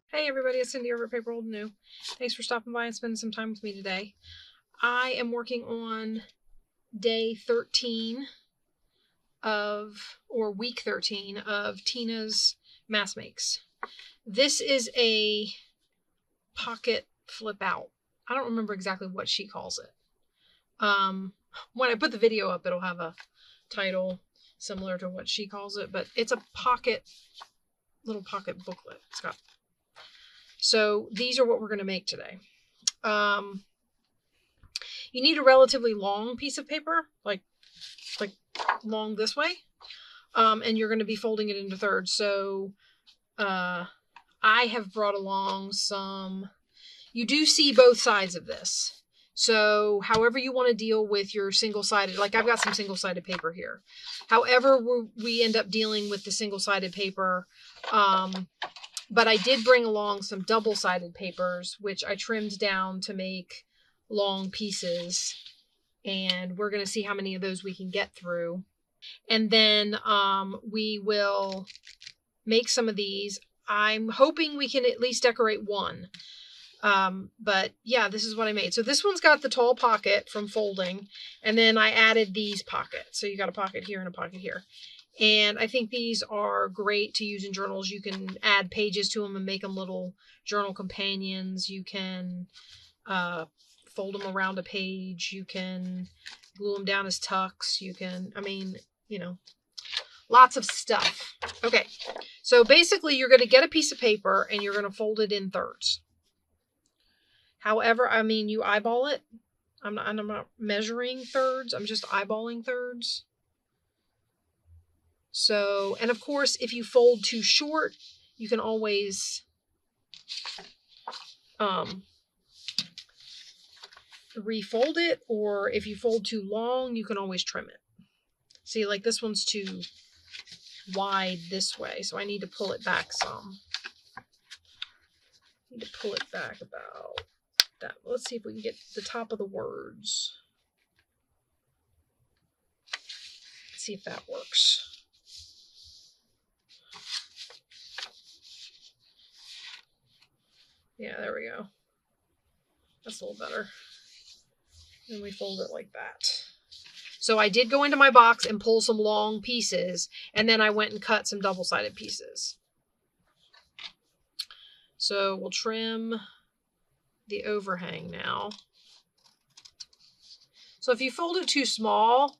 Hey everybody, it's Cindy over at paper.old.new. Thanks for stopping by and spending some time with me today. I am working on day 13 week 13 of Tina's mass makes. This is a pocket flip out. I don't remember exactly what she calls it. When I put the video up, it'll have a title similar to what she calls it, but it's a little pocket booklet. So these are what we're going to make today. You need a relatively long piece of paper, like long this way, and you're going to be folding it into thirds. So I have brought along some. You do see both sides of this. So however you want to deal with your single-sided, like I've got some single-sided paper here. However we end up dealing with the single-sided paper, but I did bring along some double-sided papers, which I trimmed down to make long pieces. And we're going to see how many of those we can get through. And then we will make some of these. I'm hoping we can at least decorate one. But yeah, this is what I made. So this one's got the tall pocket from folding. And then I added these pockets. So you got a pocket here and a pocket here. And I think these are great to use in journals. You can add pages to them and make them little journal companions. You can fold them around a page. You can glue them down as tucks. You can, lots of stuff. Okay, so basically you're going to get a piece of paper and you're going to fold it in thirds. However, you eyeball it. I'm not measuring thirds. I'm just eyeballing thirds. So, and of course, if you fold too short, you can always refold it, or if you fold too long, you can always trim it. See, like this one's too wide this way, so I need to pull it back some. Need to pull it back about that. Let's see if we can get the top of the words. Let's see if that works. Yeah, there we go. That's a little better. And we fold it like that. So I did go into my box and pull some long pieces, and then I went and cut some double-sided pieces. So we'll trim the overhang now. So if you fold it too small,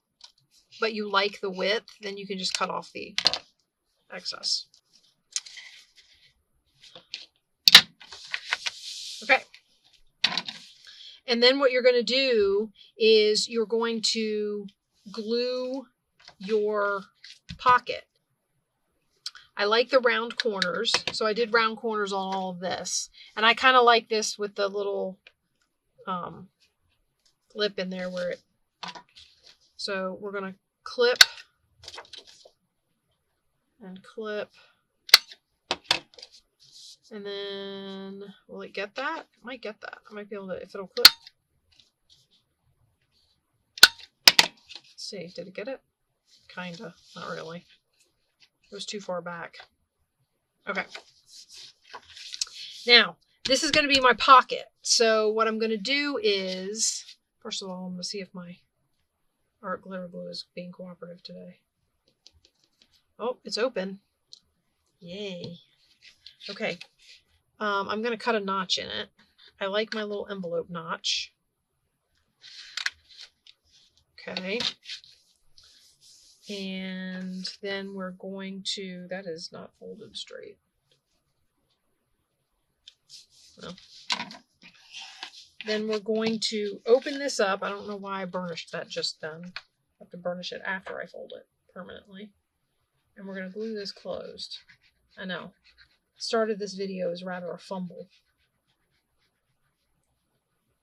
but you like the width, then you can just cut off the excess. Okay. And then what you're going to do is you're going to glue your pocket. I like the round corners, so I did round corners on all of this. And I kind of like this with the little lip in there where it... So we're going to clip and clip. And then, will it get that? It might get that. I might be able to, if it'll clip. Let's see, did it get it? Kinda, not really. It was too far back. Okay. Now, this is going to be my pocket. So what I'm going to do is, first of all, I'm going to see if my art glitter glue is being cooperative today. Oh, it's open. Yay. Okay. I'm going to cut a notch in it. I like my little envelope notch. Okay. And then we're going to, that is not folded straight. Well, then we're going to open this up. I don't know why I burnished that just then. I have to burnish it after I fold it permanently. And we're going to glue this closed. I know. Start of this video is rather a fumble.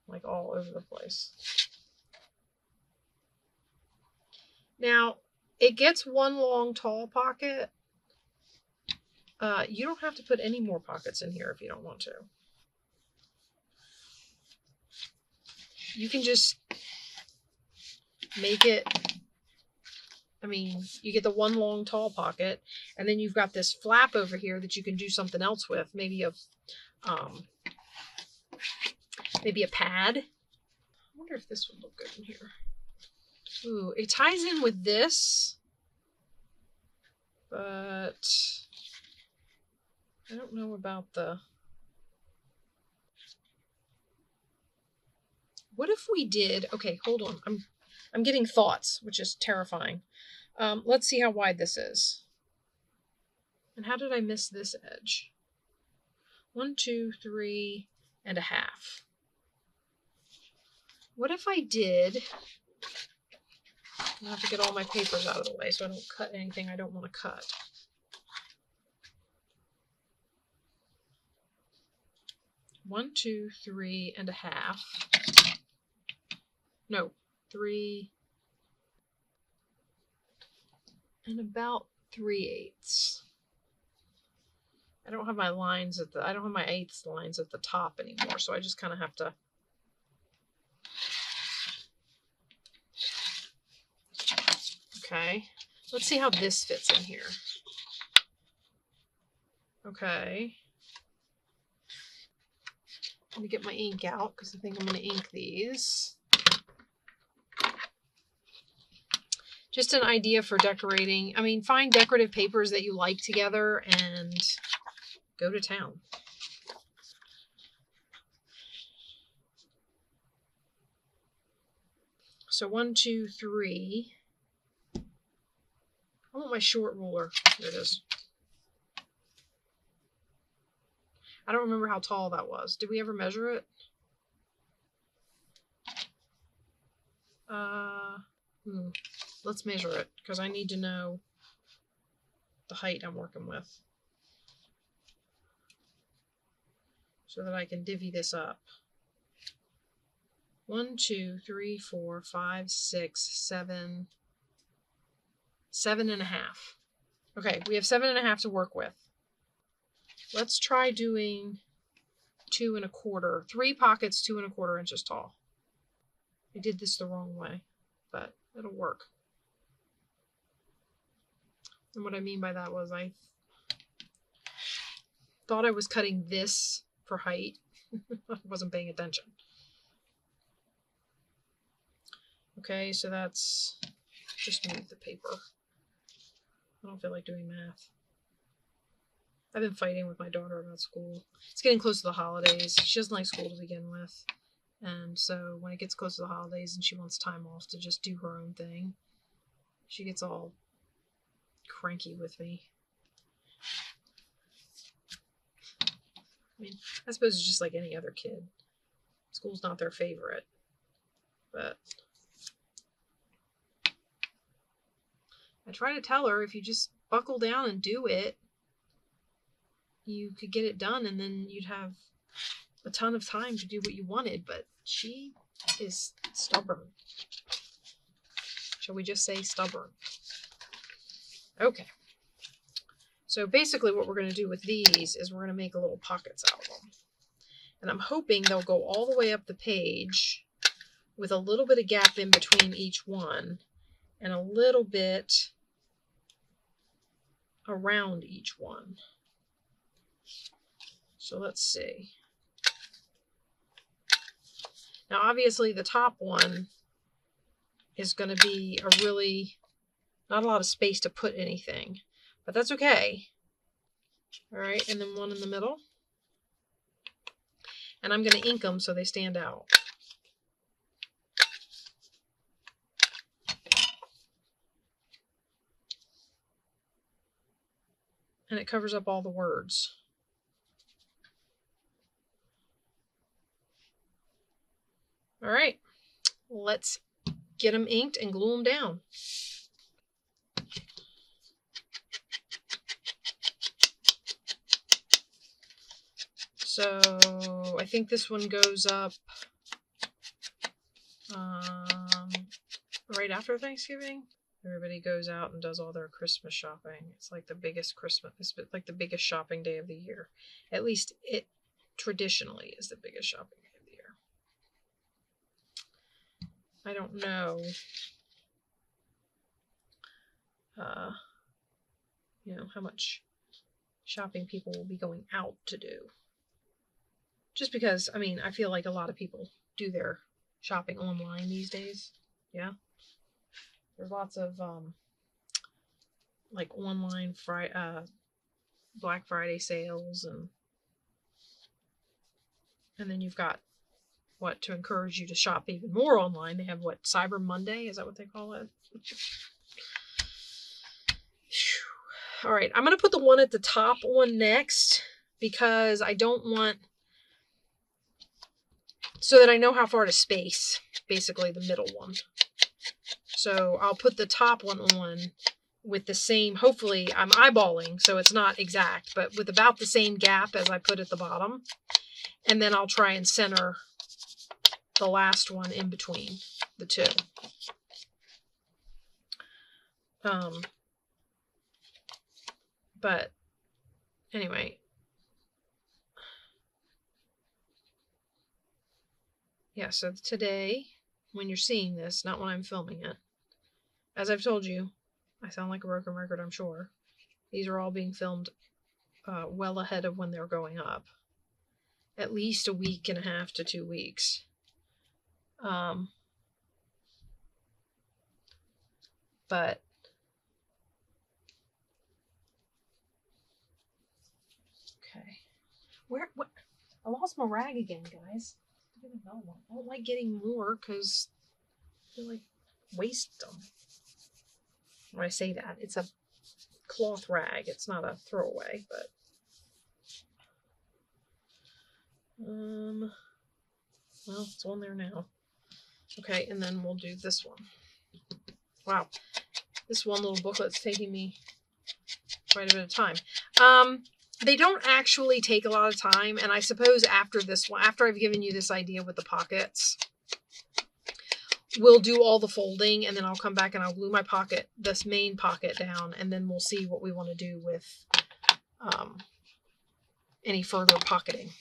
Like all over the place. Now, it gets one long tall pocket. You don't have to put any more pockets in here if you don't want to. You can just make it I mean, you get the one long tall pocket, and then you've got this flap over here that you can do something else with. Maybe a pad. I wonder if this would look good in here. Ooh, it ties in with this, but I don't know about the... What if we did... Okay, hold on. I'm getting thoughts, which is terrifying. Let's see how wide this is. And how did I miss this edge? 1, 2, 3 and a half. What if I did... I have to get all my papers out of the way so I don't cut anything I don't want to cut. One, 2, 3 and a half. No, 3 and about 3/8. I don't have my lines at the... I don't have my 1/8 lines at the top anymore, so I just kind of have to... Okay, let's see how this fits in here. Okay. Let me get my ink out because I think I'm going to ink these. Just an idea for decorating. I mean, find decorative papers that you like together and go to town. So 1, 2, 3. I want my short ruler. There it is. I don't remember how tall that was. Did we ever measure it? Let's measure it because I need to know the height I'm working with so that I can divvy this up. 1, 2, 3, 4, 5, 6, 7. 7.5. Okay, we have 7.5 to work with. Let's try doing 2 1/4. 3 pockets, 2 1/4 inches tall. I did this the wrong way, but it'll work. And what I mean by that was I thought I was cutting this for height. I wasn't paying attention. Okay, so that's... Just move the paper. I don't feel like doing math. I've been fighting with my daughter about school. It's getting close to the holidays. She doesn't like school to begin with. And so when it gets close to the holidays and she wants time off to just do her own thing, she gets all cranky with me. I mean, I suppose it's just like any other kid. School's not their favorite. But I try to tell her if you just buckle down and do it, you could get it done and then you'd have a ton of time to do what you wanted, but she is stubborn. Shall we just say stubborn? Okay. So basically what we're going to do with these is we're going to make little pockets out of them. And I'm hoping they'll go all the way up the page with a little bit of gap in between each one and a little bit around each one. So let's see. Now obviously the top one is going to be a really, not a lot of space to put anything, but that's okay. All right, and then one in the middle. And I'm going to ink them so they stand out. And it covers up all the words. All right, let's get them inked and glue them down. So I think this one goes up right after Thanksgiving. Everybody goes out and does all their Christmas shopping. It's like the biggest Christmas, it's like the biggest shopping day of the year. At least it traditionally is the biggest shopping day of the year. I don't know you know, how much shopping people will be going out to do. Just because, I mean, I feel like a lot of people do their shopping online these days. Yeah. There's lots of, like online Black Friday sales, and then you've got what to encourage you to shop even more online. They have what, Cyber Monday? Is that what they call it? All right, I'm going to put the one at the top one next because I don't want, so that I know how far to space, basically the middle one. So I'll put the top one on with the same, hopefully I'm eyeballing, so it's not exact, but with about the same gap as I put at the bottom. And then I'll try and center the last one in between the two. But anyway, yeah, so today, when you're seeing this, not when I'm filming it, as I've told you, I sound like a broken record, I'm sure. These are all being filmed well ahead of when they're going up. At least a week and a half to 2 weeks. But okay. What? I lost my rag again, guys. I don't like getting more because I feel like waste them. When I say that, it's a cloth rag. It's not a throwaway, but well, it's on there now. Okay, and then we'll do this one. Wow, this one little booklet's taking me quite a bit of time. They don't actually take a lot of time, and I suppose after this one, after I've given you this idea with the pockets, we'll do all the folding, and then I'll come back and I'll glue my pocket, this main pocket down, and then we'll see what we want to do with any further pocketing.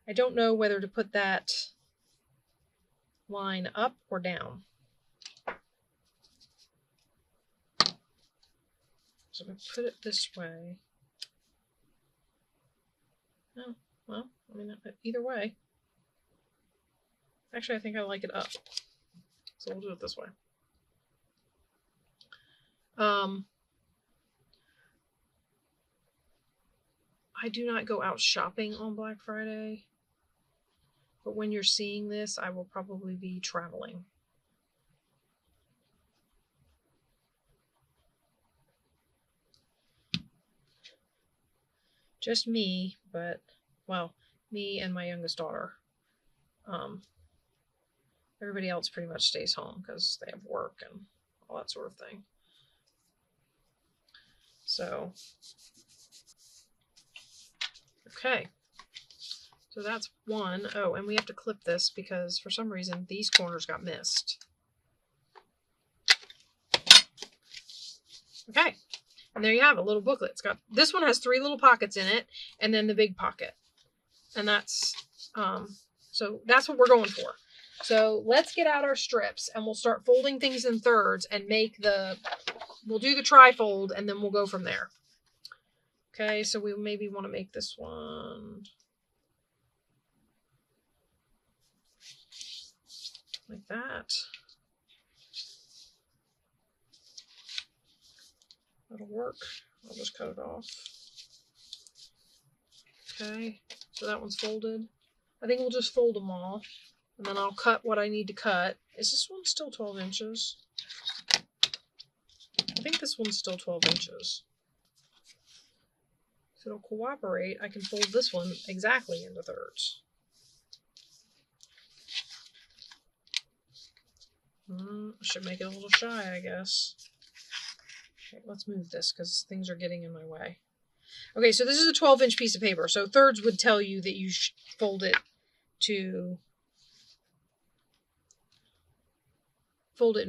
I don't know whether to put that line up or down. So I'm going to put it this way. Oh, well, I mean, either way. Actually, I think I like it up. So we'll do it this way. I do not go out shopping on Black Friday. But when you're seeing this, I will probably be traveling. Just me, but, well, me and my youngest daughter. Everybody else pretty much stays home because they have work and all that sort of thing. So, okay. So that's one. Oh, and we have to clip this because for some reason these corners got missed. Okay. And there you have a little booklet. It's got, this one has 3 little pockets in it and then the big pocket. And that's, so that's what we're going for. So let's get out our strips and we'll start folding things in thirds and make we'll do the tri-fold and then we'll go from there. Okay, so we maybe want to make this one like that. That'll work. I'll just cut it off. Okay, so that one's folded. I think we'll just fold them all. And then I'll cut what I need to cut. Is this one still 12 inches? I think this one's still 12 inches. If it'll cooperate, I can fold this one exactly into thirds. I should make it a little shy, I guess. Okay, let's move this because things are getting in my way. Okay, so this is a 12-inch piece of paper. So thirds would tell you that you should fold it in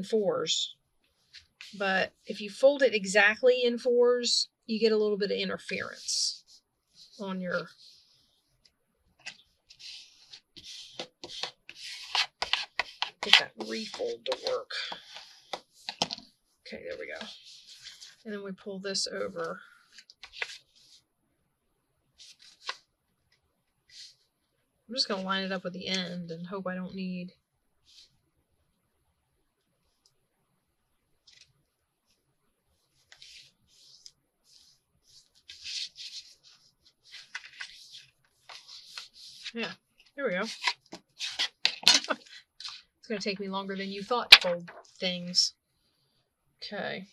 4s. But if you fold it exactly in 4s, you get a little bit of interference on your... Get that refold to work. Okay, there we go. And then we pull this over. I'm just going to line it up with the end and hope I don't need... Yeah, there we go. It's going to take me longer than you thought to fold things. Okay.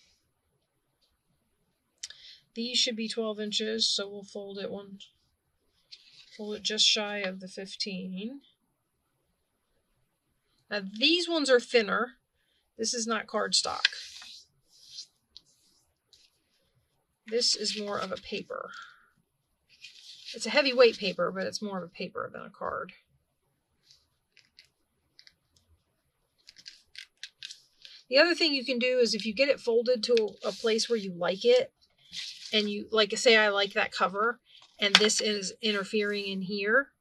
These should be 12 inches, so we'll fold it just shy of the 15. Now these ones are thinner. This is not cardstock. This is more of a paper. It's a heavyweight paper, but it's more of a paper than a card. The other thing you can do is if you get it folded to a place where you like it, and you, like, say I like that cover, and this is interfering in here,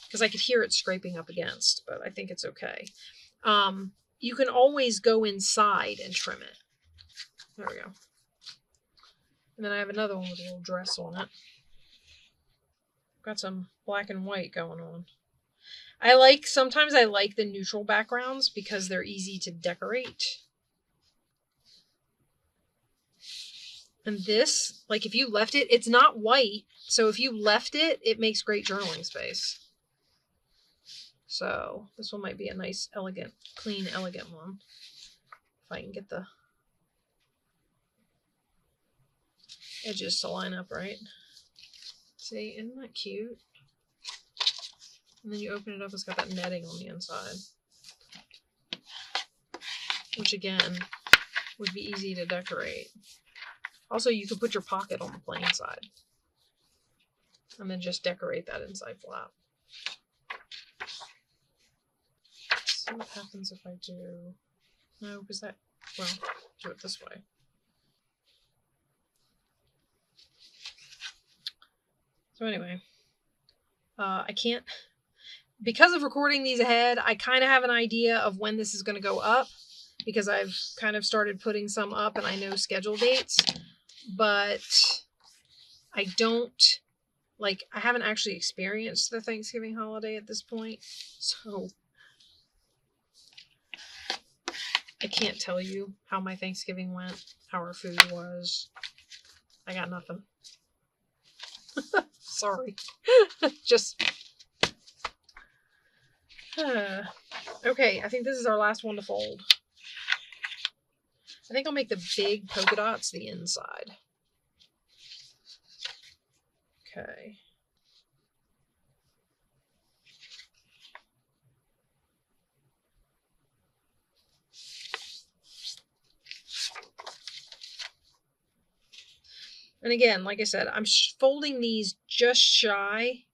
because I could hear it scraping up against, but I think it's okay. You can always go inside and trim it. There we go. And then I have another one with a little dress on it. Got some black and white going on. Sometimes I like the neutral backgrounds because they're easy to decorate. And this, like if you left it, it's not white, so if you left it, it makes great journaling space. So this one might be a nice, elegant, clean, elegant one. If I can get the edges to line up right. See, isn't that cute? And then you open it up, it's got that netting on the inside. Which again, would be easy to decorate. Also, you could put your pocket on the plain side. And then just decorate that inside flap. Let's see what happens if I do... No, because that... Well, do it this way. So anyway, I can't... Because of recording these ahead, I kind of have an idea of when this is going to go up. Because I've kind of started putting some up and I know schedule dates. But I don't... Like, I haven't actually experienced the Thanksgiving holiday at this point. So... I can't tell you how my Thanksgiving went, how our food was. I got nothing. Sorry. Just... Okay, I think this is our last one to fold. I think I'll make the big polka dots the inside. Okay. And again, like I said, I'm folding these just shy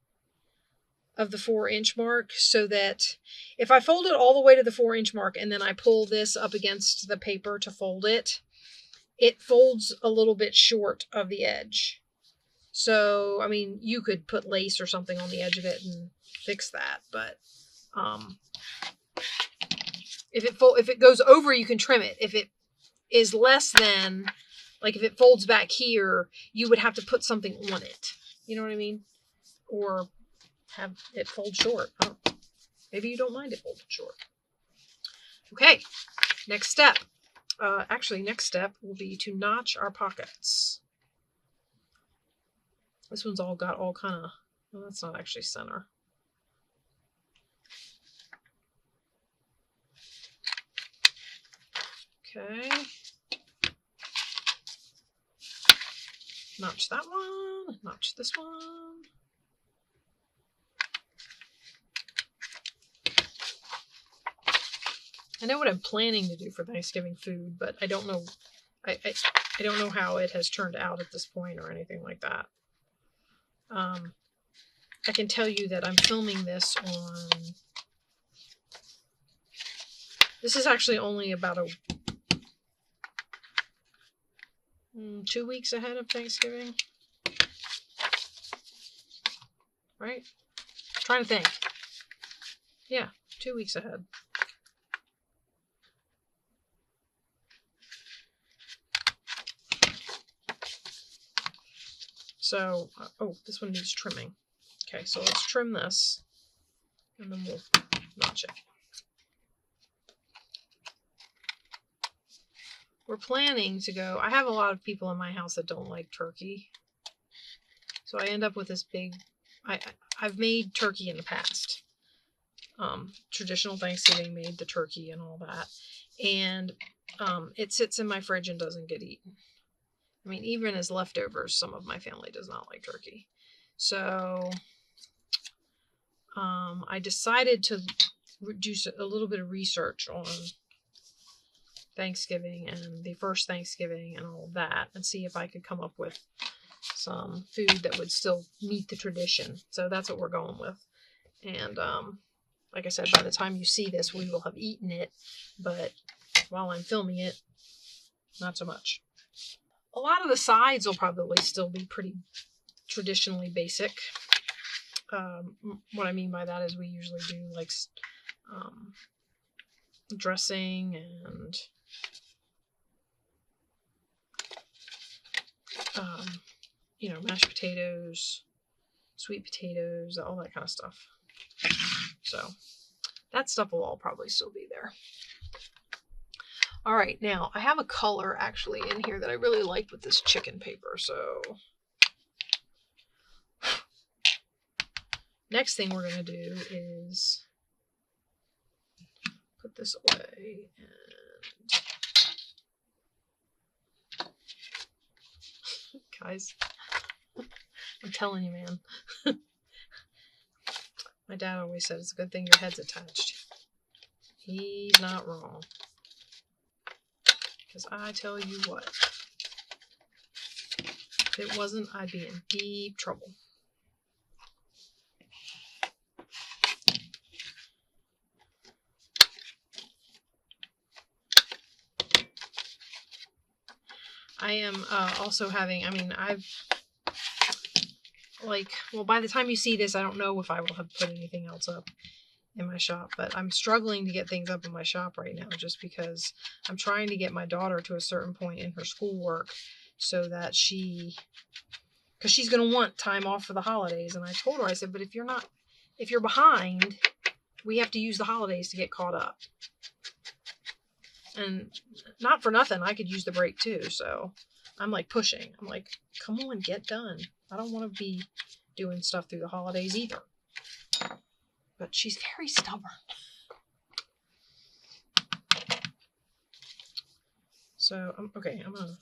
of the 4-inch mark so that if I fold it all the way to the 4-inch mark and then I pull this up against the paper to fold it, it folds a little bit short of the edge. So, I mean, you could put lace or something on the edge of it and fix that, but if it goes over, you can trim it. If it is less than... Like, if it folds back here, you would have to put something on it. You know what I mean? Or have it fold short. Oh, maybe you don't mind it folded short. Okay, next step. Actually, next step will be to notch our pockets. This one's all got all kind of... Well, that's not actually center. Okay. Notch that one, notch this one. I know what I'm planning to do for Thanksgiving food, but I don't know. I don't know how it has turned out at this point or anything like that. I can tell you that I'm filming this on... This is actually only about 2 weeks ahead of Thanksgiving. Right? I'm trying to think. Yeah, 2 weeks ahead. So, oh, this one needs trimming. Okay, so let's trim this, and then we'll notch it. We're planning to go. I have a lot of people in my house that don't like turkey. So I end up with this big, I've made turkey in the past. Traditional Thanksgiving, made the turkey and all that. And it sits in my fridge and doesn't get eaten. I mean, even as leftovers, some of my family does not like turkey. So I decided to do a little bit of research on Thanksgiving and the first Thanksgiving and all of that, and see if I could come up with some food that would still meet the tradition. So that's what we're going with. And like I said, by the time you see this, we will have eaten it, but while I'm filming it, not so much. A lot of the sides will probably still be pretty traditionally basic. What I mean by that is we usually do like dressing and mashed potatoes, sweet potatoes, all that kind of stuff. So that stuff will all probably still be there. All right, now I have a color actually in here that I really like with this chicken paper. So next thing we're going to do is put this away and guys, I'm telling you, man. My dad always said it's a good thing your head's attached. He's not wrong. Because I tell you what, if it wasn't, I'd be in deep trouble. I am also having, by the time you see this, I don't know if I will have put anything else up in my shop, but I'm struggling to get things up in my shop right now just because I'm trying to get my daughter to a certain point in her schoolwork so that because she's going to want time off for the holidays. And I told her, I said, but if you're behind, we have to use the holidays to get caught up. And not for nothing, I could use the break too. So I'm like pushing. I'm like, come on, get done. I don't want to be doing stuff through the holidays either. But she's very stubborn. So, okay, I'm going to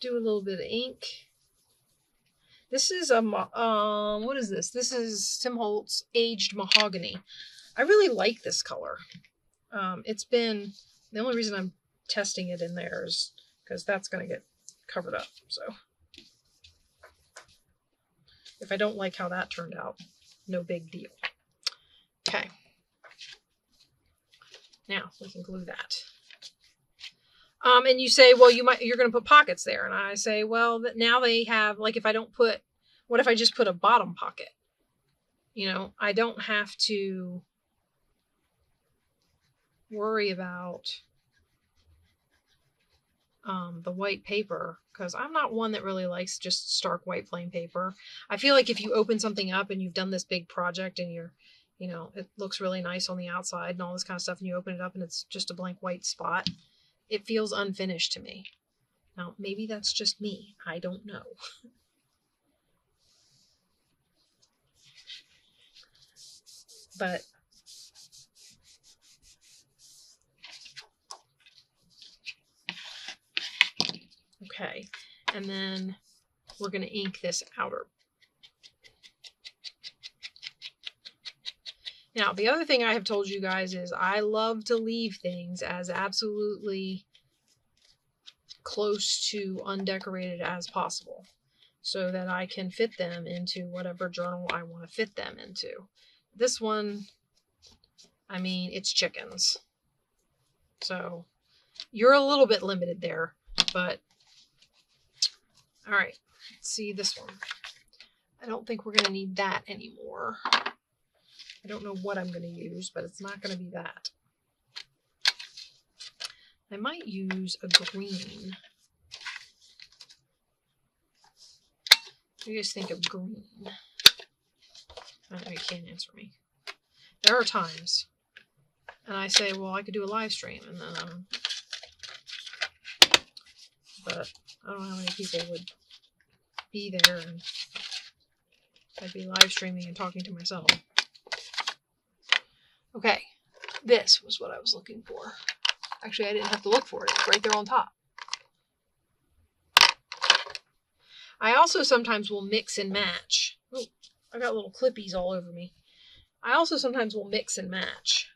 do a little bit of ink. This is what is this? This is Tim Holtz Aged Mahogany. I really like this color. It's been, the only reason I'm testing it in there is because that's going to get covered up. So if I don't like how that turned out, no big deal. Okay. Now we can glue that. And you say, well, you're going to put pockets there. And I say, well, now they have, like, what if I just put a bottom pocket? I don't have to worry about the white paper, because I'm not one that really likes just stark white plain paper. I feel like if you open something up and you've done this big project and it looks really nice on the outside and all this kind of stuff, and you open it up and it's just a blank white spot, it feels unfinished to me. Now, maybe that's just me. I don't know. But okay, and then we're going to ink this outer. Now, the other thing I have told you guys is I love to leave things as absolutely close to undecorated as possible so that I can fit them into whatever journal I want to fit them into. This one, it's chickens. So you're a little bit limited there, but all right, let's see this one. I don't think we're going to need that anymore. I don't know what I'm going to use, but it's not going to be that. I might use a green. What do you guys think of green? I know you can't answer me. There are times, and I say, well, I could do a live stream, and then, but I don't know how many people would be there, and I'd be live streaming and talking to myself. Okay, this was what I was looking for. Actually, I didn't have to look for it. It's right there on top. I also sometimes will mix and match. Oh, I got little clippies all over me. I also sometimes will mix and match.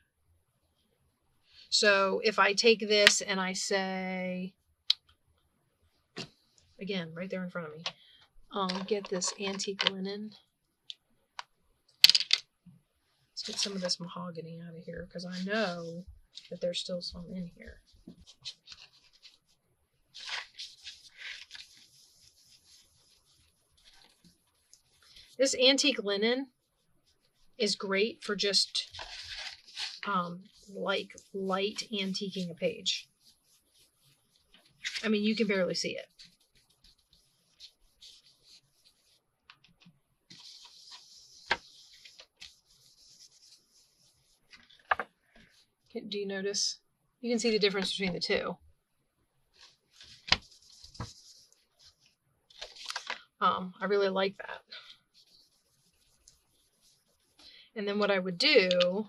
So if I take this and I say, again, right there in front of me, get this antique linen. Let's get some of this mahogany out of here because I know that there's still some in here. This antique linen is great for just like light antiquing a page. I mean, you can barely see it. Do you notice? You can see the difference between the two. I really like that. And then what I would do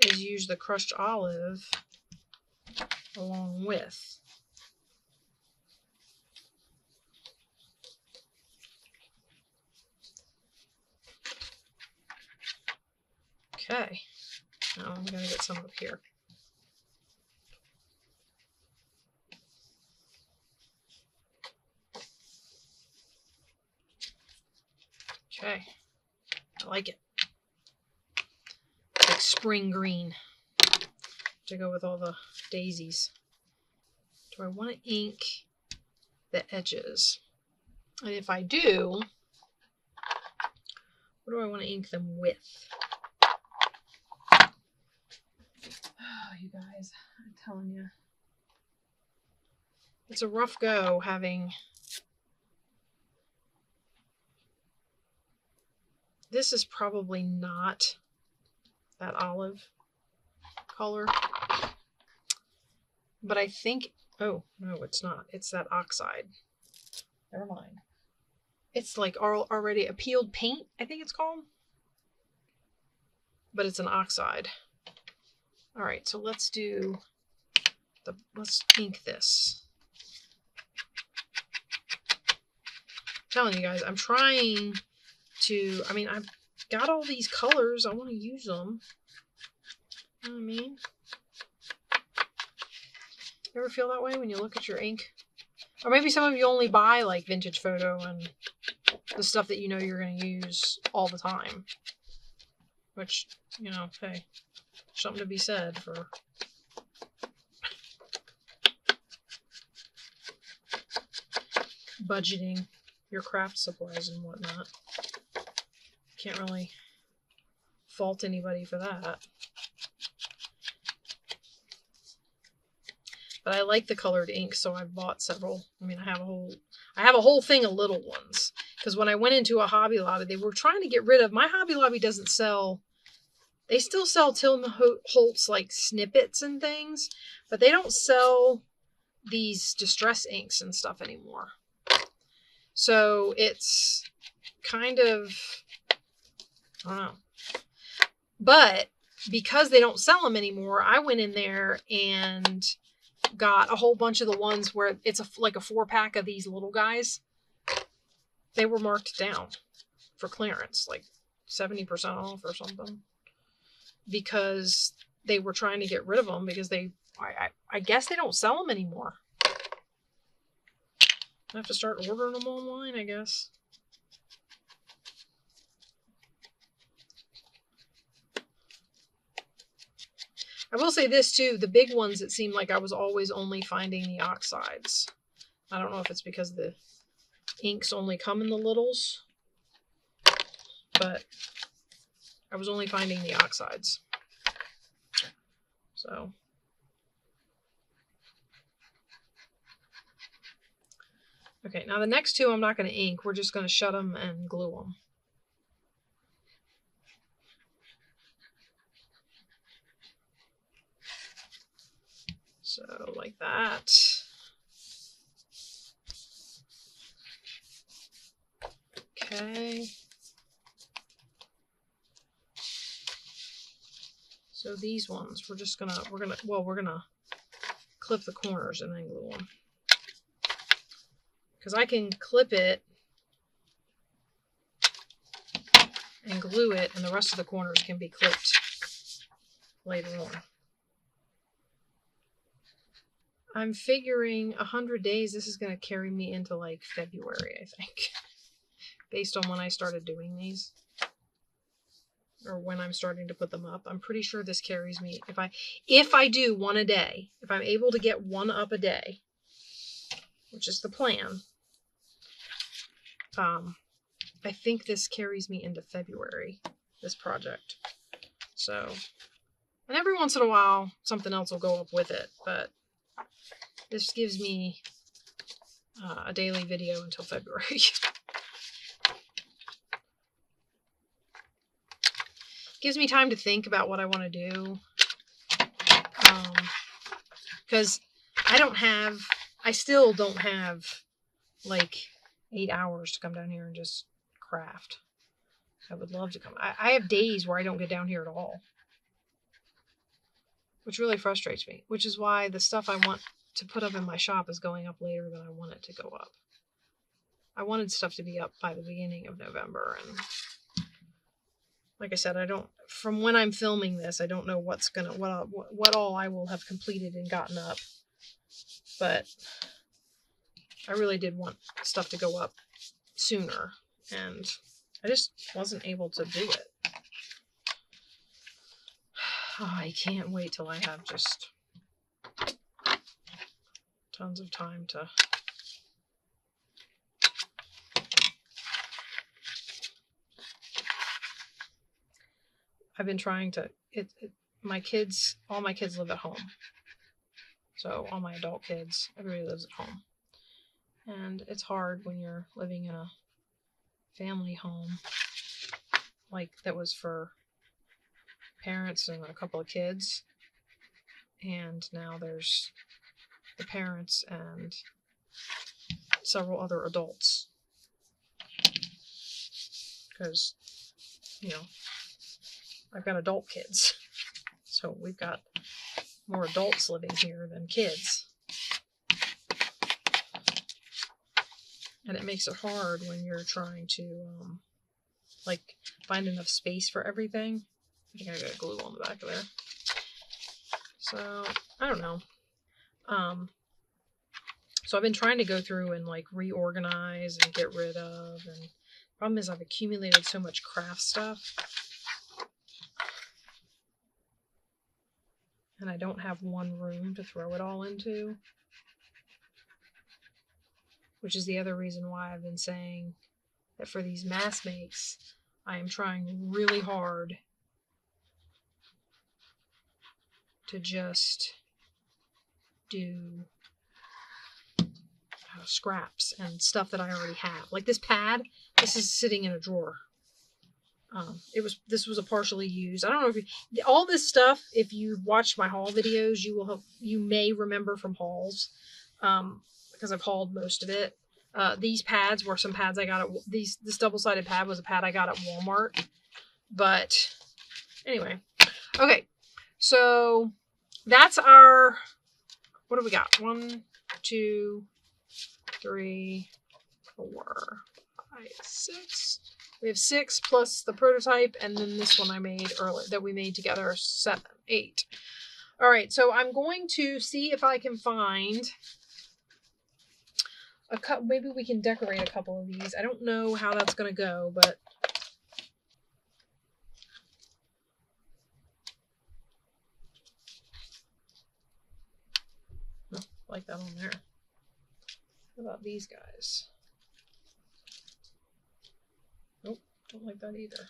is use the crushed olive along with. Okay, now I'm going to get some up here. Okay, I like it. It's like spring green to go with all the daisies. Do I want to ink the edges? And if I do, what do I want to ink them with? Oh, you guys, I'm telling you. It's a rough go having... This is probably not that olive color. But I think... Oh, no, it's not. It's that oxide. Never mind. It's like already a peeled paint, I think it's called. But it's an oxide. Alright, so let's do... Let's ink this. I'm telling you guys, I'm trying to... I mean, I've got all these colors. I want to use them. You know what I mean? You ever feel that way when you look at your ink? Or maybe some of you only buy like vintage photo and the stuff that you know you're going to use all the time. Which, you know, hey, something to be said for... budgeting your craft supplies and whatnot. Can't really fault anybody for that. But I like the colored ink, so I've bought several. I mean, I have a whole thing of little ones. Because when I went into a Hobby Lobby, they were trying to get rid of... My Hobby Lobby doesn't sell... They still sell Tim Holtz like snippets and things, but they don't sell these distress inks and stuff anymore. So it's kind of... I don't know. But because they don't sell them anymore, I went in there and got a whole bunch of the ones where it's like a 4-pack of these little guys. They were marked down for clearance, like 70% off or something, because they were trying to get rid of them because I guess they don't sell them anymore. I have to start ordering them online, I guess. I will say this too, the big ones, it seemed like I was always only finding the oxides. I don't know if it's because the inks only come in the littles, but I was only finding the oxides. So okay, now the next two I'm not going to ink. We're just going to shut them and glue them. So like that. Okay. So these ones, we're gonna clip the corners and then glue them. Because I can clip it and glue it, and the rest of the corners can be clipped later on. I'm figuring 100 days, this is going to carry me into like February, I think. Based on when I started doing these. Or when I'm starting to put them up. I'm pretty sure this carries me. If I do one a day, if I'm able to get one up a day, which is the plan, I think this carries me into February, this project. So, and every once in a while, something else will go up with it, but this gives me a daily video until February. Gives me time to think about what I want to do. Because I still don't have like 8 hours to come down here and just craft. I would love to come. I have days where I don't get down here at all, which really frustrates me, which is why the stuff I want to put up in my shop is going up later than I want it to go up. I wanted stuff to be up by the beginning of November, and like I said, from when I'm filming this, I don't know what all I will have completed and gotten up, but I really did want stuff to go up sooner, and I just wasn't able to do it. Oh, I can't wait till I have just tons of time to... I've been trying to... all my kids live at home. So all my adult kids, everybody lives at home. And it's hard when you're living in a family home like that was for parents and a couple of kids, and now there's the parents and several other adults, because I've got adult kids, so we've got more adults living here than kids, and it makes it hard when you're trying to find enough space for everything. I think I got glue on the back of there. So, I don't know. So I've been trying to go through and reorganize and get rid of, and the problem is I've accumulated so much craft stuff, and I don't have one room to throw it all into, which is the other reason why I've been saying that for these mass makes, I am trying really hard to just do scraps and stuff that I already have. Like this pad, this is sitting in a drawer. This was a partially used. I don't know if all this stuff, if you've watched my haul videos, you may remember from hauls, because I've hauled most of it. These pads were some pads I got at this double-sided pad was a pad I got at Walmart. But anyway, okay, so that's our, what do we got? 1, 2, 3, 4, 5, 6. We have 6 plus the prototype, and then this one I made earlier that we made together, 7, 8. All right, so I'm going to see if I can find maybe we can decorate a couple of these. I don't know how that's going to go, but like that on there. What about these guys? Nope, don't like that either.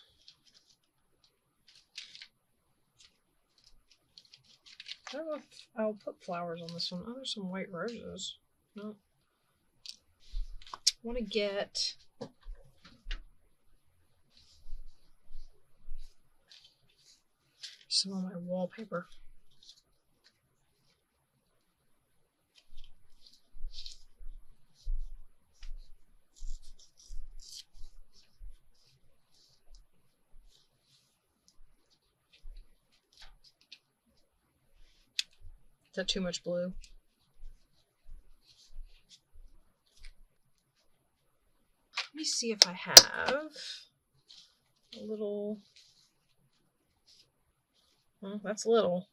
I don't know if I'll put flowers on this one. Oh, there's some white roses. No. I want to get some of my wallpaper. Is that too much blue? Let me see if I have a little. Well, that's little.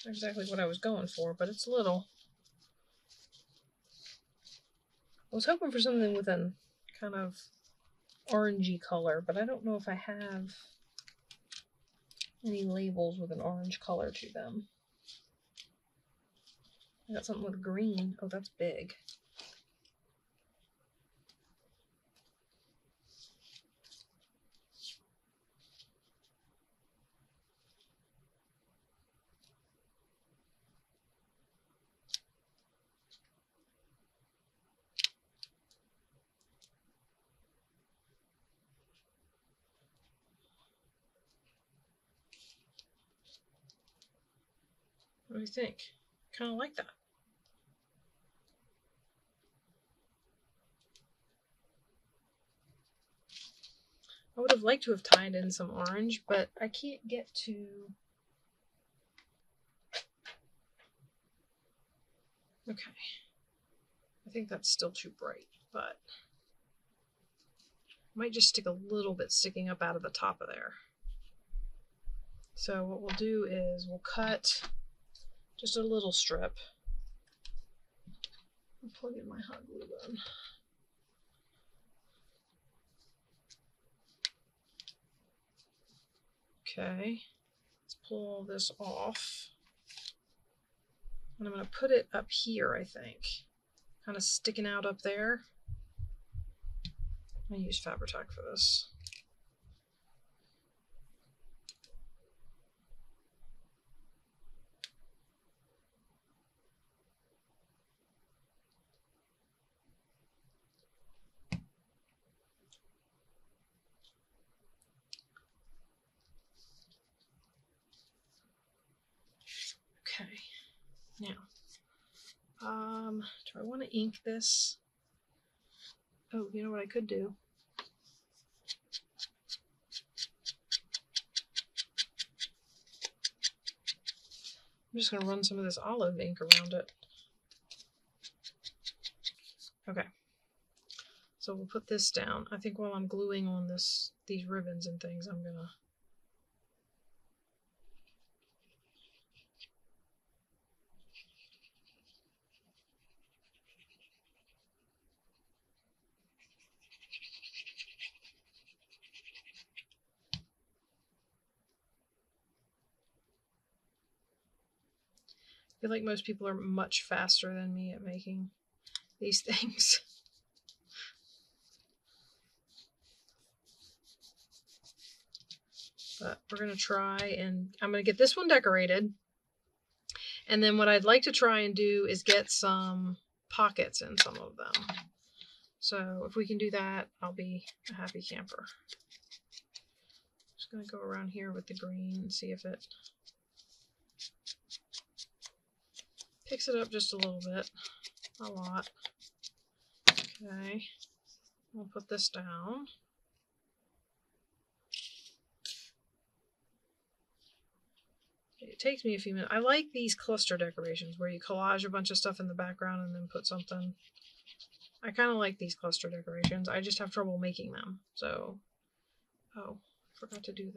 Not exactly what I was going for, but it's little. I was hoping for something with a kind of orangey color, but I don't know if I have any labels with an orange color to them. I got something with green. Oh, that's big. What do you think? Kind of like that. I would have liked to have tied in some orange, but I can't get to... Okay. I think that's still too bright, but I might just stick a little bit sticking up out of the top of there. So what we'll do is we'll cut just a little strip. I'll plug in my hot glue gun. Okay, let's pull all this off. And I'm going to put it up here, I think. Kind of sticking out up there. I'm going to use Fabri-Tac for this. Okay, now, do I want to ink this? Oh, you know what I could do? I'm just going to run some of this olive ink around it. Okay, so we'll put this down. I think while I'm gluing on these ribbons and things, I'm going to... I feel like most people are much faster than me at making these things. But we're going to try, and I'm going to get this one decorated. And then what I'd like to try and do is get some pockets in some of them. So if we can do that, I'll be a happy camper. Just going to go around here with the green and see if it picks it up just a little bit. A lot. Okay. We'll put this down. It takes me a few minutes. I like these cluster decorations where you collage a bunch of stuff in the background and then put something. I kind of like these cluster decorations. I just have trouble making them. So, oh, forgot to do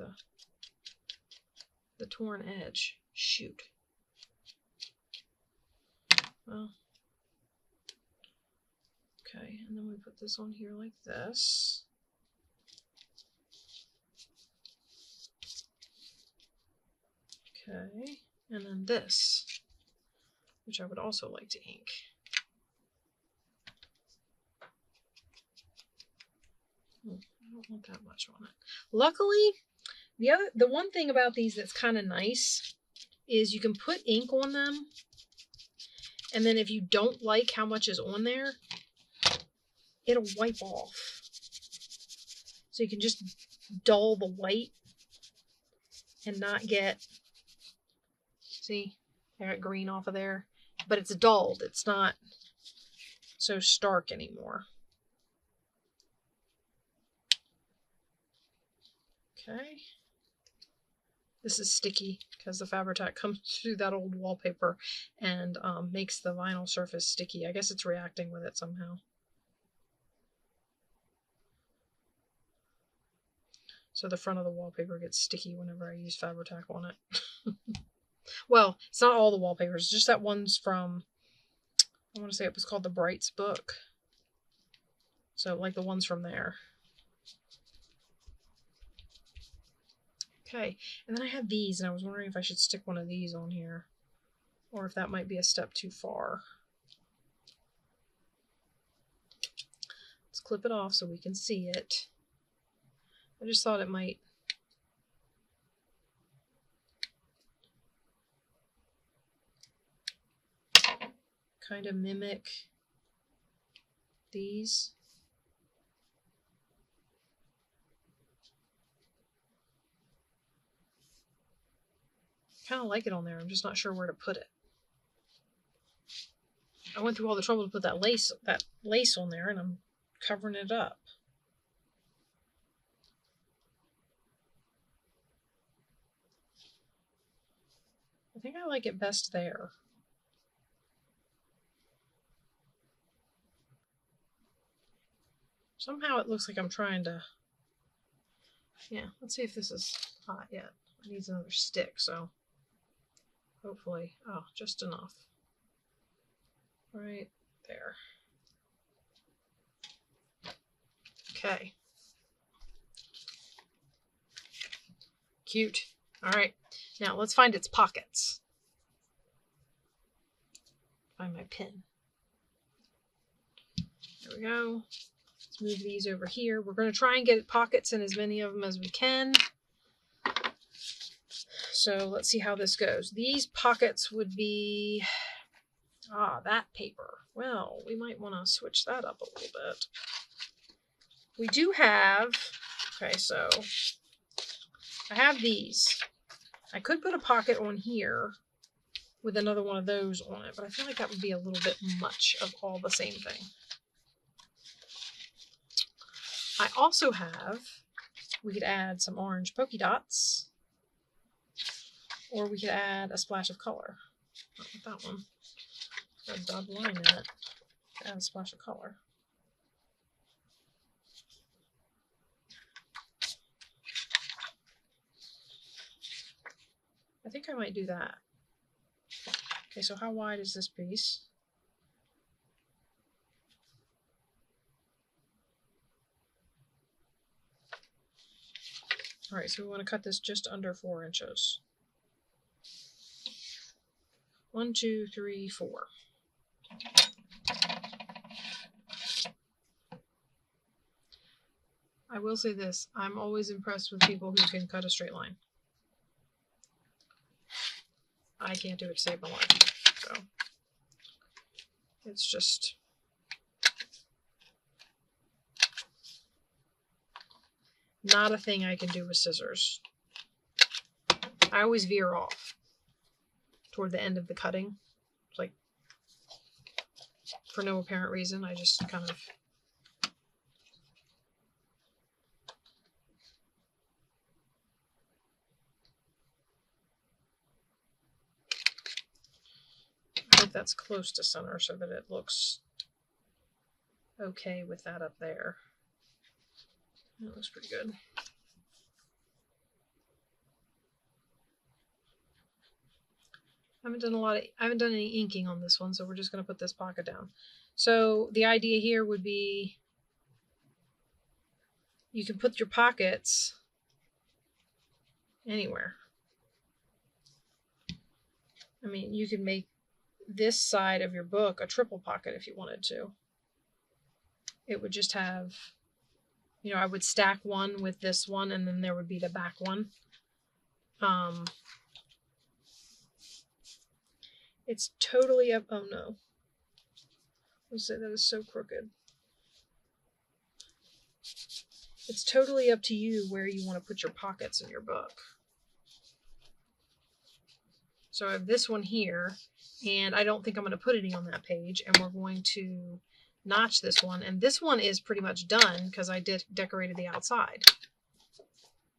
the torn edge. Shoot. Well, okay, and then we put this on here like this. Okay, and then this, which I would also like to ink. I don't want that much on it. Luckily, the one thing about these that's kind of nice is you can put ink on them, and then if you don't like how much is on there, it'll wipe off. So you can just dull the white and not get, see, I got green off of there, but it's dulled. It's not so stark anymore. Okay. This is sticky because the Fabri-Tac comes through that old wallpaper and makes the vinyl surface sticky. I guess it's reacting with it somehow. So the front of the wallpaper gets sticky whenever I use Fabri-Tac on it. Well, it's not all the wallpapers, just that one's from, I want to say it was called the Bright's book. So like the ones from there. Okay, and then I have these, and I was wondering if I should stick one of these on here, or if that might be a step too far. Let's clip it off so we can see it. I just thought it might kind of mimic these. I kind of like it on there. I'm just not sure where to put it. I went through all the trouble to put that lace on there, and I'm covering it up. I think I like it best there. Somehow it looks like I'm trying to, yeah, let's see if this is hot yet. It needs another stick, so hopefully, oh, just enough. Right there. Okay. Cute. All right. Now let's find its pockets. Find my pin. There we go. Let's move these over here. We're going to try and get pockets in as many of them as we can. So let's see how this goes. These pockets would be, that paper. Well, we might want to switch that up a little bit. We do have, okay, so I have these. I could put a pocket on here with another one of those on it, but I feel like that would be a little bit much of all the same thing. I also have, we could add some orange polka dots, or we could add a splash of color. Not with that one. Got a dotted line in it. Add a splash of color. I think I might do that. Okay, so how wide is this piece? All right, so we want to cut this just under 4 inches. 1, 2, 3, 4. I will say this, I'm always impressed with people who can cut a straight line. I can't do it to save my life, so it's just not a thing I can do with scissors. I always veer off toward the end of the cutting, like for no apparent reason. I just kind of hope that's close to center so that it looks okay with that up there. That looks pretty good. I haven't done any inking on this one, so we're just going to put this pocket down. So the idea here would be you can put your pockets anywhere. I mean, you could make this side of your book a triple pocket if you wanted to. It would just have, you know, I would stack one with this one, and then there would be the back one. It's totally up. Oh no. Let's say that is so crooked. It's totally up to you where you want to put your pockets in your book. So I have this one here, and I don't think I'm going to put any on that page, and we're going to notch this one. And this one is pretty much done because I decorated the outside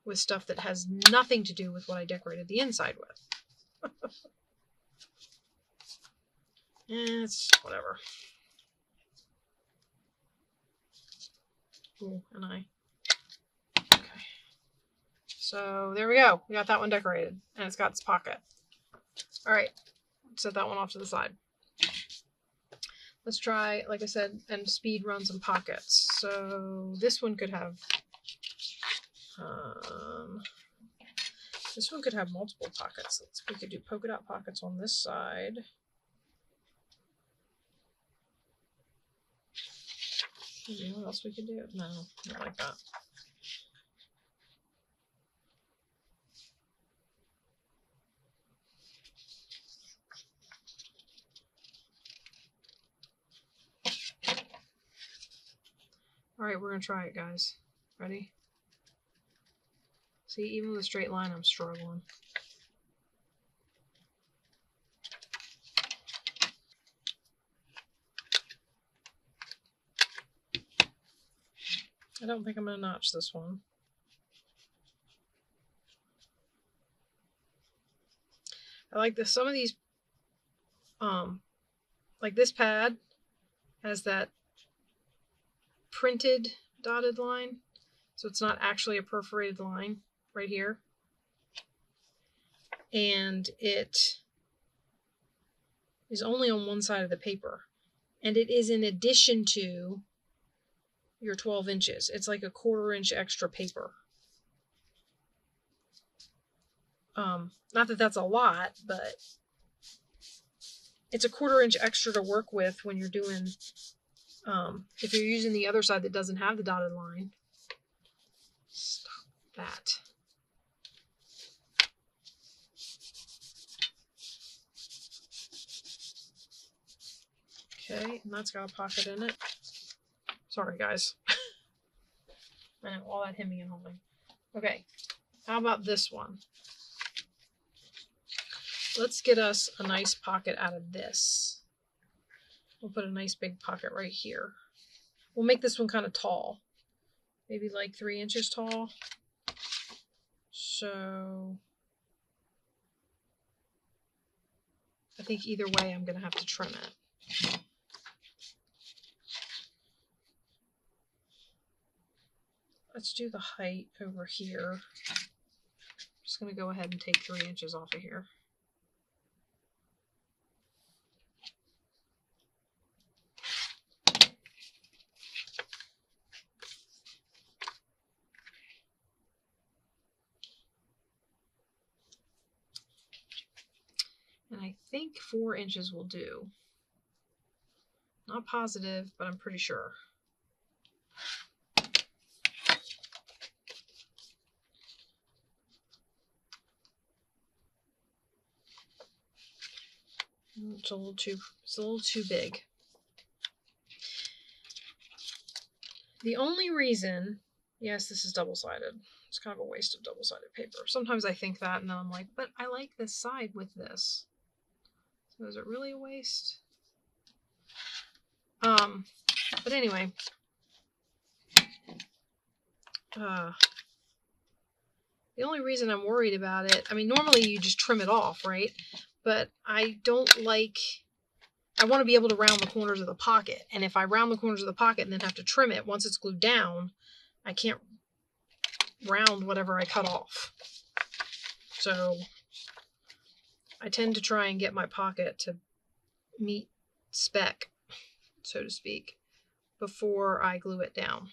with stuff that has nothing to do with what I decorated the inside with. It's whatever. Ooh, and okay. So there we go. We got that one decorated, and it's got its pocket. All right, set that one off to the side. Let's try, like I said, and speed run some pockets. So this one could have, multiple pockets. We could do polka dot pockets on this side. You know what else we could do? No, not like that. All right, we're going to try it, guys. Ready? See, even with a straight line, I'm struggling. I don't think I'm going to notch this one. I like this. Some of these, like this pad has that printed dotted line, so it's not actually a perforated line right here. And it is only on one side of the paper. And it is in addition to your 12 inches. It's like a 1/4 inch extra paper. Not that that's a lot, but it's a 1/4 inch extra to work with when you're doing, if you're using the other side that doesn't have the dotted line. Stop that. Okay, and that's got a pocket in it. Sorry, guys. I know, all that hemming and hawing. Okay, how about this one? Let's get us a nice pocket out of this. We'll put a nice big pocket right here. We'll make this one kind of tall. Maybe like 3 inches tall. So I think either way I'm going to have to trim it. Let's do the height over here. I'm just going to go ahead and take 3 inches off of here. And I think 4 inches will do. Not positive, but I'm pretty sure. It's a little too big. The only reason, yes, this is double-sided. It's kind of a waste of double-sided paper. Sometimes I think that, and then I'm like, but I like this side with this. So is it really a waste? But anyway, the only reason I'm worried about it, I mean, normally you just trim it off, right? But I don't like, I want to be able to round the corners of the pocket. And if I round the corners of the pocket and then have to trim it, once it's glued down, I can't round whatever I cut off. So I tend to try and get my pocket to meet spec, so to speak, before I glue it down,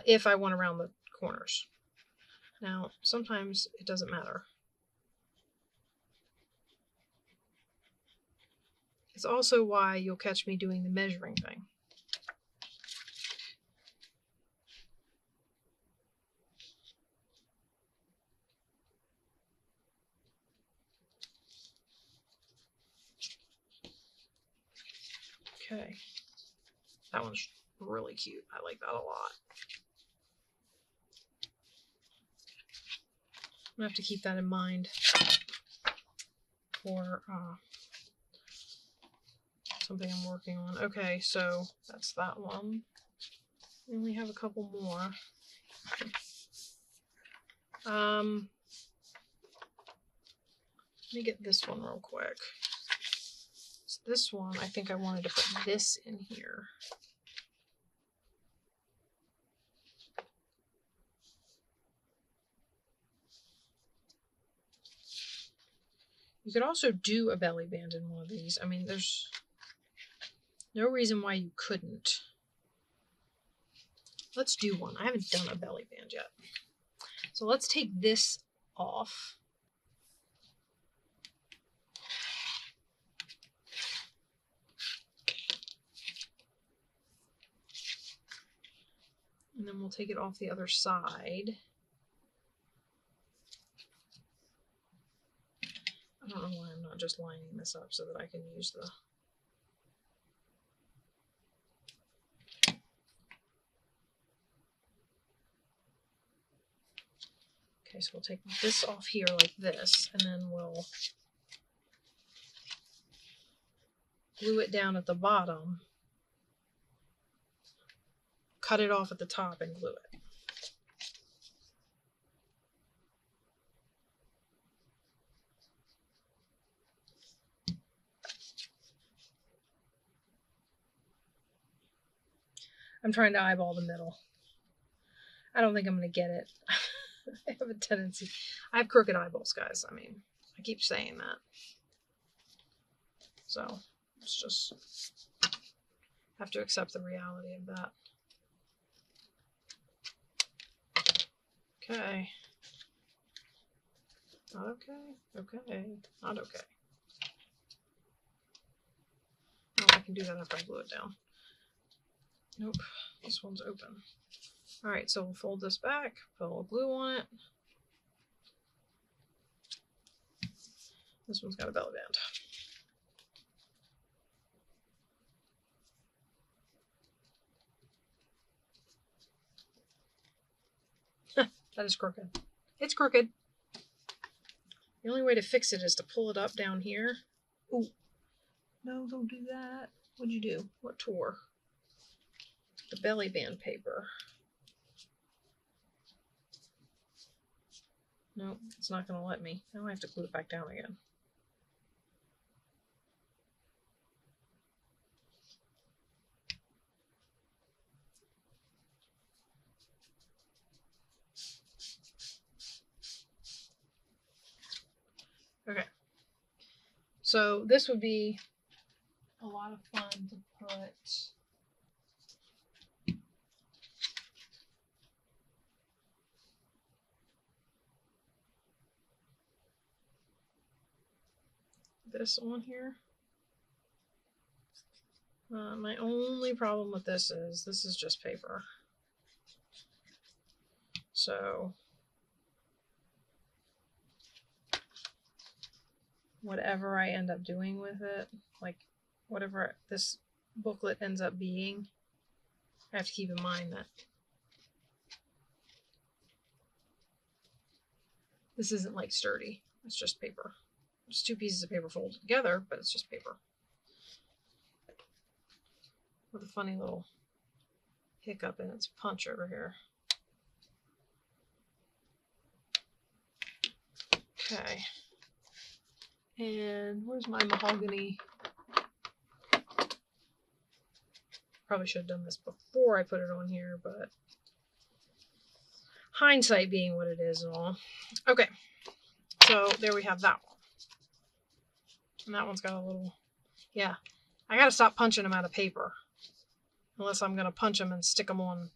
if I want to round the corners. Now, sometimes it doesn't matter. It's also why you'll catch me doing the measuring thing. Okay. That one's really cute. I like that a lot. I'm going to have to keep that in mind for something I'm working on. Okay, so that's that one. We only have a couple more. Let me get this one real quick. So this one, I think I wanted to put this in here. You could also do a belly band in one of these. I mean, there's no reason why you couldn't. Let's do one. I haven't done a belly band yet. So let's take this off. And then we'll take it off the other side. I don't know why I'm not just lining this up so that I can use the... Okay, so we'll take this off here like this, and then we'll glue it down at the bottom, cut it off at the top, and glue it. I'm trying to eyeball the middle. I don't think I'm going to get it. I have a tendency. I have crooked eyeballs, guys. I mean, I keep saying that. So, it's just have to accept the reality of that. Okay. Not okay. Okay. Not okay. Oh, I can do that after I glue it down. Nope. This one's open. Alright, so we'll fold this back, put a little glue on it. This one's got a belly band. That is crooked. It's crooked. The only way to fix it is to pull it up down here. Ooh. No, don't do that. What'd you do? What tore? The belly band paper. No, it's not going to let me. Now I have to glue it back down again. Okay. So this would be a lot of fun to put this on here. My only problem with this is just paper. So whatever I end up doing with it, like whatever this booklet ends up being, I have to keep in mind that this isn't like sturdy. It's just paper. It's two pieces of paper folded together, but it's just paper. With a funny little hiccup in its punch over here. Okay. And where's my mahogany? Probably should have done this before I put it on here, but hindsight being what it is and all. Okay. So there we have that one. And that one's got a little, yeah. I gotta stop punching them out of paper. Unless I'm gonna punch them and stick them on.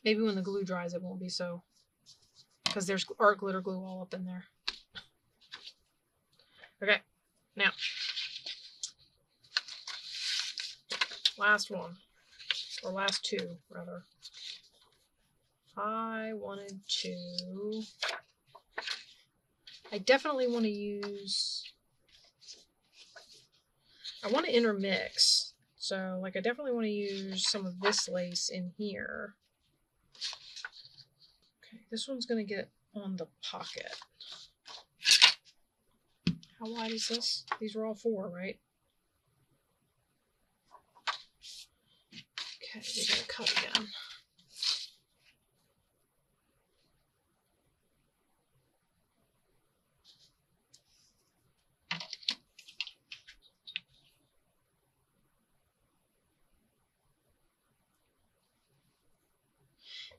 Maybe when the glue dries it won't be so. Because there's art glitter glue all up in there. Okay, now. Last one. Or last two, rather. I definitely want to use I want to intermix. So, like, I definitely want to use some of this lace in here. Okay, this one's going to get on the pocket. How wide is this? These are all 4, right? Okay, we gotta cut again.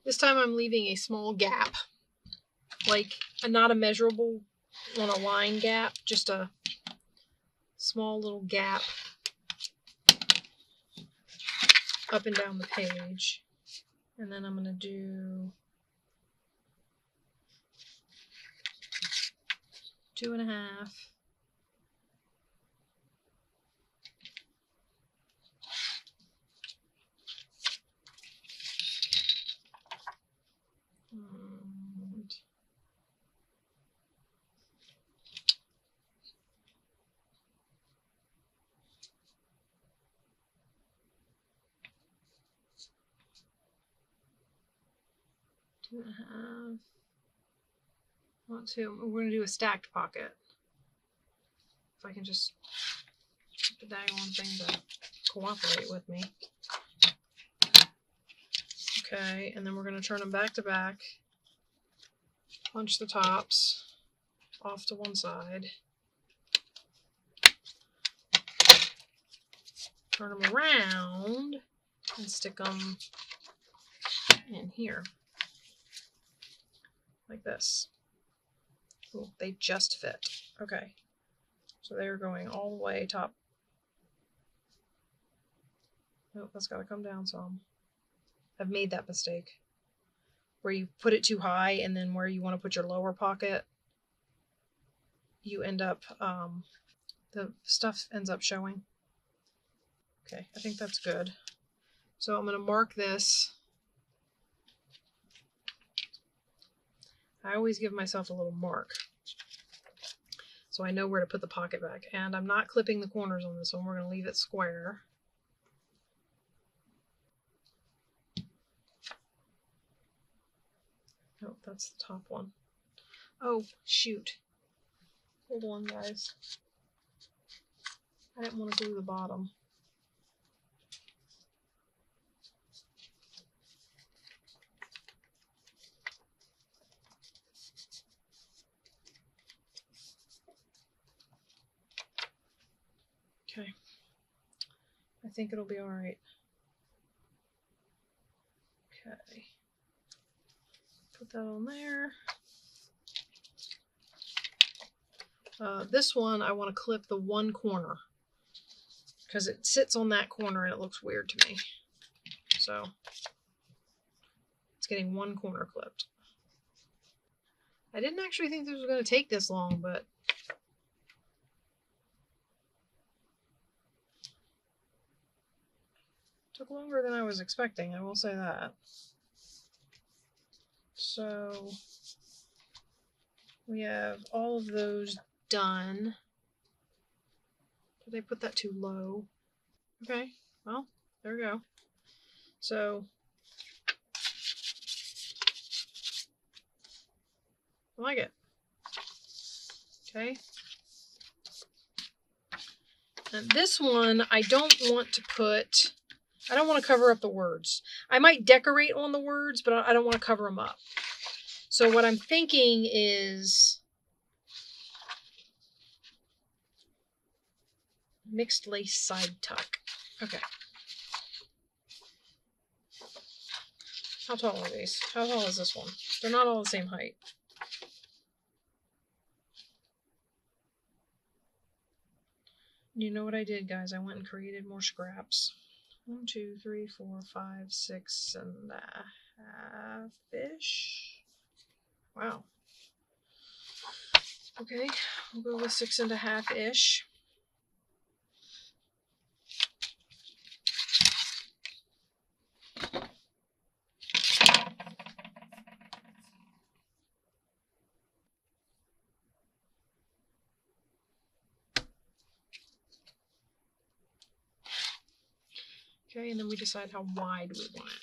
This time I'm leaving a small gap, like not a measurable on a line gap, just a small little gap up and down the page. And then I'm going to do 2.5. And 2.5. Want to? We're going to do a stacked pocket. If I can just get the daggone thing to cooperate with me. Okay, and then we're going to turn them back to back. Punch the tops off to one side. Turn them around and stick them in here. Like this. Ooh, they just fit. Okay. So they're going all the way top. Nope, that's got to come down some. I've made that mistake. Where you put it too high and then where you want to put your lower pocket, you end up, the stuff ends up showing. Okay, I think that's good. So I'm going to mark this. I always give myself a little mark, so I know where to put the pocket back. And I'm not clipping the corners on this one. We're going to leave it square. Oh, that's the top one. Oh, shoot. Hold on, guys. I didn't want to glue the bottom. Okay. I think it'll be all right. Okay. Put that on there. This one, I want to clip the one corner because it sits on that corner and it looks weird to me. So it's getting one corner clipped. I didn't actually think this was going to take this long, but took longer than I was expecting, I will say that. So we have all of those done. Did I put that too low? Okay, well, there we go. So I like it. Okay. And this one, I don't want to cover up the words. I might decorate on the words, but I don't want to cover them up. So what I'm thinking is mixed lace side tuck. Okay. How tall are these? How tall is this one? They're not all the same height. You know what I did, guys? I went and created more scraps. 1, 2, 3, 4, 5, 6.5-ish. Wow. Okay, we'll go with 6.5-ish. Okay, and then we decide how wide we want it.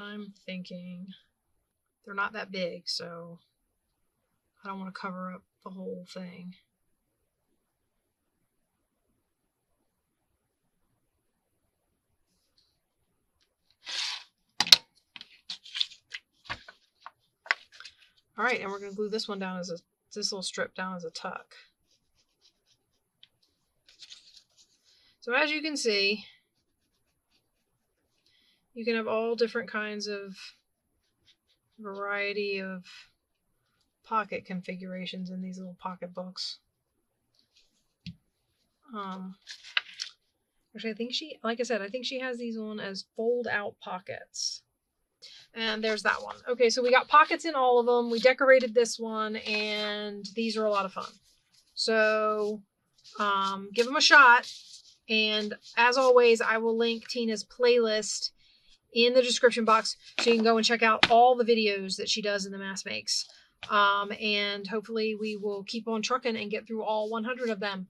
I'm thinking they're not that big, so I don't want to cover up the whole thing. All right, and we're going to glue this one down as this little strip down as a tuck. So as you can see, you can have all different kinds of variety of pocket configurations in these little pocket books. Actually, I think she, like I said, I think she has these on as fold out pockets. And there's that one. Okay, so we got pockets in all of them. We decorated this one, and these are a lot of fun. So give them a shot. And as always, I will link Tina's playlist in the description box so you can go and check out all the videos that she does in the Mass Makes. And hopefully we will keep on trucking and get through all 100 of them.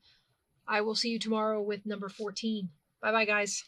I will see you tomorrow with number 14. Bye-bye, guys.